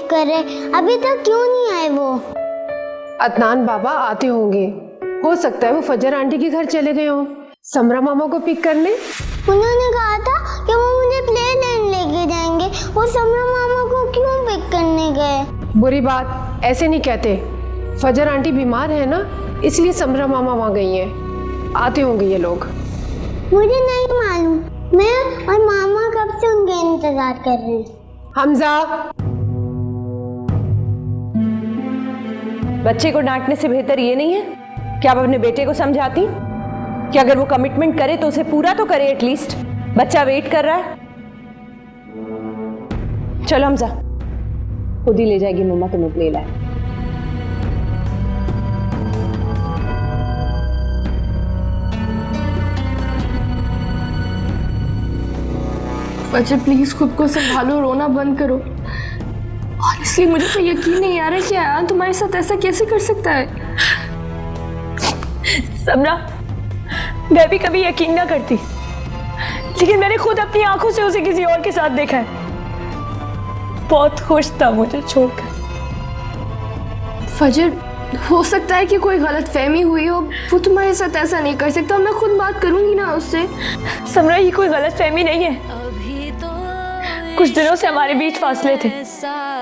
तकलीफ कर रहे, अभी तक क्यों नहीं आए वो? अदनान बाबा आते होंगे, हो सकता है वो फजर आंटी के घर चले गए हों समरा मामा को पिक करने। उन्होंने कहा था कि वो मुझे प्ले लैंड लेके जाएंगे, वो समरा मामा को क्यों पिक करने गए? बुरी बात ऐसे नहीं कहते, फजर आंटी बीमार है ना, इसलिए समरा मामा वहाँ गई हैं। आते होंगे ये लोग। मुझे नहीं मालूम, मैं और मामा कब से उनका इंतजार कर रहे हैं। हमजा, बच्चे को डांटने से बेहतर ये नहीं है कि आप अपने बेटे को समझाती कि अगर वो कमिटमेंट करे तो उसे पूरा तो करे एटलीस्ट। बच्चा वेट कर रहा है। चलो हमजा, खुद ही ले जाएगी मम्मा तुम्हें प्ले लैंड। फजर प्लीज खुद को संभालो, रोना बंद करो। और इसलिए मुझे तो यकीन नहीं आ रहा कि आयान तुम्हारे साथ ऐसा कैसे कर सकता है। समरा, मैं भी कभी यकीन ना करती, लेकिन मैंने खुद अपनी आंखों से उसे किसी और के साथ देखा है। बहुत खुश था मुझे छोड़कर। फजर, हो सकता है कि कोई गलत फहमी हुई हो, वो तुम्हारे साथ ऐसा नहीं कर सकता। मैं खुद बात करूंगी ना उससे। समरा, ये कोई गलत फहमी नहीं है। कुछ दिनों से हमारे बीच फासले थे,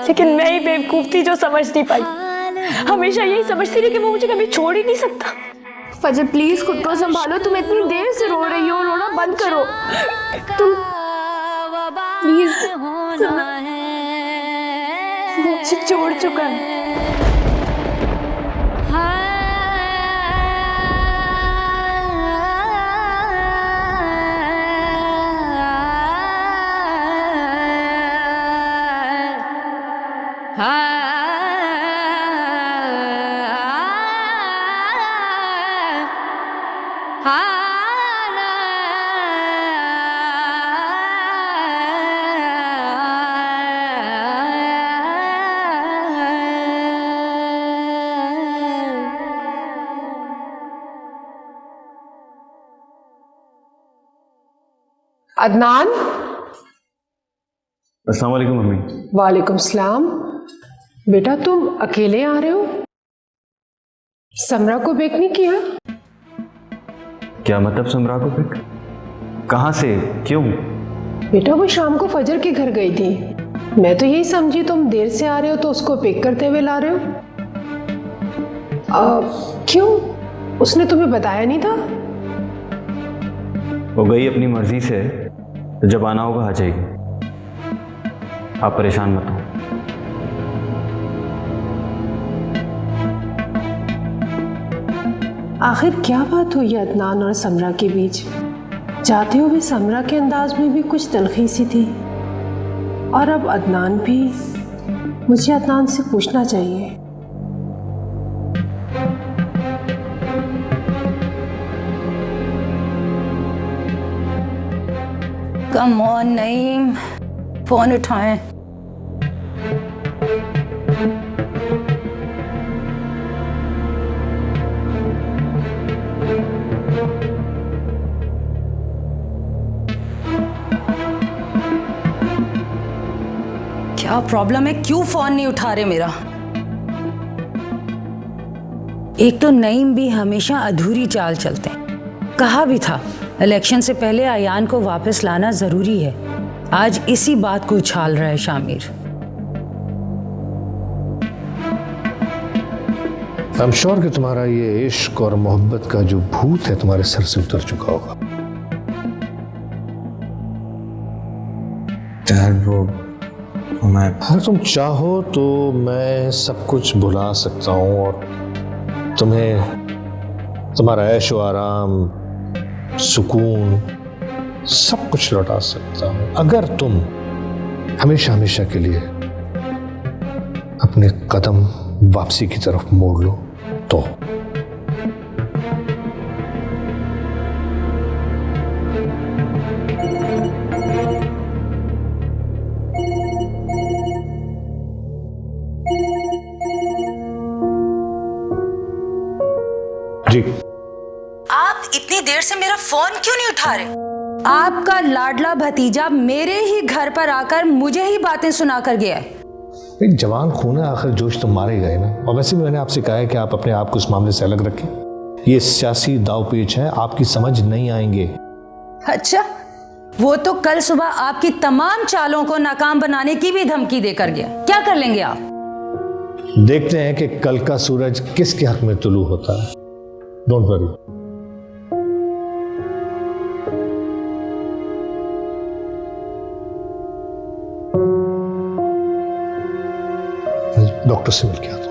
लेकिन मैं ही बेवकूफ थी जो समझ नहीं पाई। हमेशा यही समझती रही कि वो मुझे कभी छोड़ ही नहीं सकता। फजर प्लीज खुद को संभालो, तुम इतनी देर से रो रही हो, रोना बंद करो तुम प्लीज। मुझे छोड़ चुका है। अदनान। अस्सलाम वालेकुम मम्मी। वालेकुम सलाम। बेटा तुम अकेले आ रहे हो? समरा को पिक नहीं किया? क्या मतलब समरा को पिक? कहाँ से, क्यों? बेटा वो शाम को फजर के घर गई थी, मैं तो यही समझी तुम देर से आ रहे हो तो उसको पिक करते हुए ला रहे हो। क्यों, उसने तुम्हें बताया नहीं था? वो गई अपनी मर्जी से, तो जब आना होगा आ जाएगी। आप परेशान मत हो। आखिर क्या बात हुई अदनान और समरा के बीच? जाते हुए समरा के अंदाज में भी कुछ तलखी सी थी, और अब अदनान भी। मुझे अदनान से पूछना चाहिए। कम ऑन नईम, फोन उठाएं। क्या प्रॉब्लम है, क्यों फोन नहीं उठा रहे मेरा? एक तो नईम भी हमेशा अधूरी चाल चलते हैं। कहा भी था इलेक्शन से पहले आयान को वापस लाना जरूरी है। आज इसी बात को उछाल रहा है शामिर। आई एम श्योर कि तुम्हारा ये इश्क और मोहब्बत का जो भूत है तुम्हारे सर से उतर चुका होगा। डैड वो मैं, अगर तुम चाहो तो मैं सब कुछ भुला सकता हूँ और तुम्हें तुम्हारा ऐशो आराम, सुकून, सब कुछ लौटा सकता हूं, अगर तुम हमेशा हमेशा के लिए अपने कदम वापसी की तरफ मोड़ लो तो। जी, आप इतनी देर से मेरा फोन क्यों नहीं उठा रहे? आपका लाडला भतीजा मेरे ही घर पर आकर मुझे ही बातें सुनाकर गया है। एक जवान खून है, आखिर जोश तो मारे गए ना। और वैसे भी मैंने आपसे कहा है कि आप अपने आप को इस मामले से अलग रखें। ये सियासी दावपेच है, आपकी समझ नहीं आएंगे। अच्छा, वो तो कल सुबह आपकी तमाम चालों को नाकाम बनाने की भी धमकी देकर गया। क्या कर लेंगे आप? देखते हैं कि कल का सूरज किसके हक में तुलू होता है। Don't worry. डॉक्टर से मिल के आता हूं।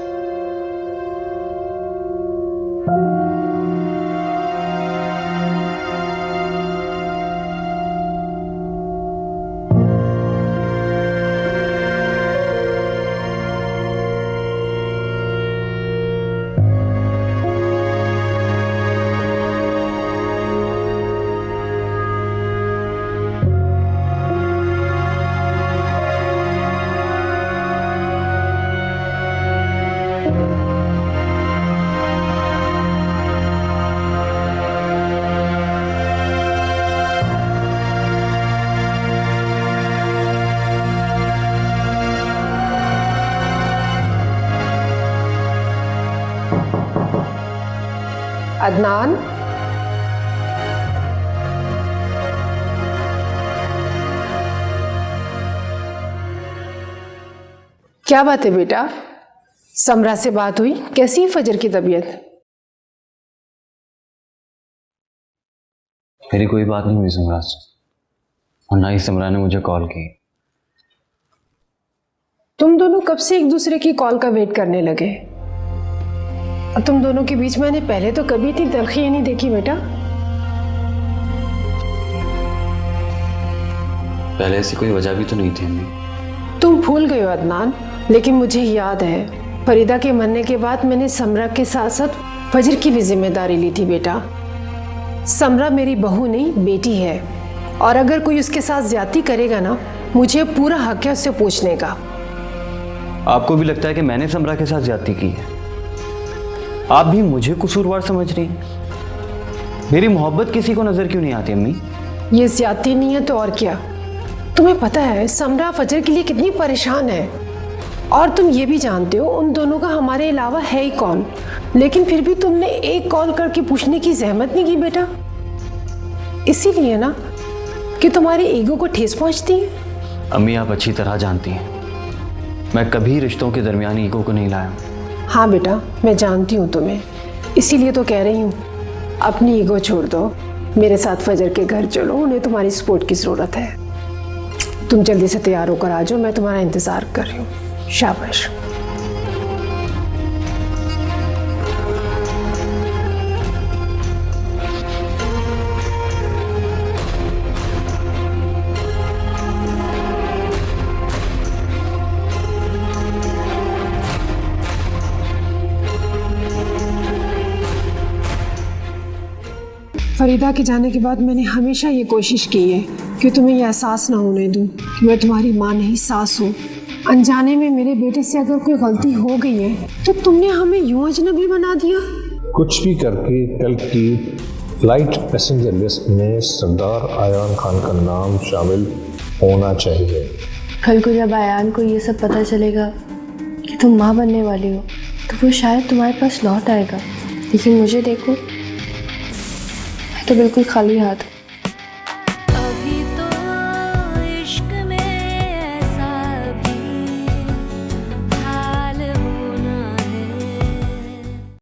अदनान, क्या बात है बेटा? समरा से बात हुई? कैसी है फजर की तबीयत? मेरी कोई बात नहीं हुई समरा से, और ना ही समरा ने मुझे कॉल की। तुम दोनों कब से एक दूसरे की कॉल का वेट करने लगे? और तुम दोनों के बीच मैंने पहले तो कभी इतनी तलखी नहीं देखी बेटा। पहले ऐसी कोई वजह भी तो नहीं थी अम्मी। तुम भूल गए हो अदनान, लेकिन मुझे याद है फरीदा के मरने के बाद मैंने समरा के साथ साथ फजर की भी जिम्मेदारी ली थी बेटा। समरा मेरी बहू नहीं, बेटी है, और अगर कोई उसके साथ ज्यादती करेगा ना, मुझे पूरा हक है उससे पूछने का। आपको भी लगता है कि मैंने समरा के साथ ज्यादती की है? आप भी मुझे कसूरवार समझ रही हैं? मेरी मोहब्बत किसी को नजर क्यों नहीं आती अम्मी? ये ज्यादती नहीं है तो और क्या? तुम्हें पता है समरा फजर के लिए कितनी परेशान है, और तुम ये भी जानते हो उन दोनों का हमारे अलावा है ही कौन, लेकिन फिर भी तुमने एक कॉल करके पूछने की जहमत नहीं की बेटा। इसीलिए ना कि तुम्हारी ईगो को ठेस पहुंचती है। अम्मी, आप अच्छी तरह जानती हैं मैं कभी रिश्तों के दरमियान ईगो को नहीं लाया। हाँ बेटा, मैं जानती हूँ तुम्हें, इसीलिए तो कह रही हूँ अपनी ईगो छोड़ दो, मेरे साथ फजर के घर चलो, उन्हें तुम्हारी सपोर्ट की ज़रूरत है। तुम जल्दी से तैयार होकर आ जाओ, मैं तुम्हारा इंतज़ार कर रही हूँ। शाबाश। फरीदा के जाने के बाद मैंने हमेशा ये कोशिश की है कि तुम्हें ये एहसास ना होने दूं कि मैं तुम्हारी माँ नहीं, सास हूँ। अनजाने में मेरे बेटे से अगर कोई गलती हो गई है तो तुमने हमें यूं अजनबी बना दिया। कुछ भी करके कल की फ्लाइट पैसेंजर लिस्ट में सरदार आयान खान का नाम शामिल होना चाहिए। कल को जब आयान को ये सब पता चलेगा कि तुम माँ बनने वाली हो, तो वो शायद तुम्हारे पास लौट आएगा। लेकिन मुझे देखो, मैं तो बिल्कुल खाली हाथ हूँ।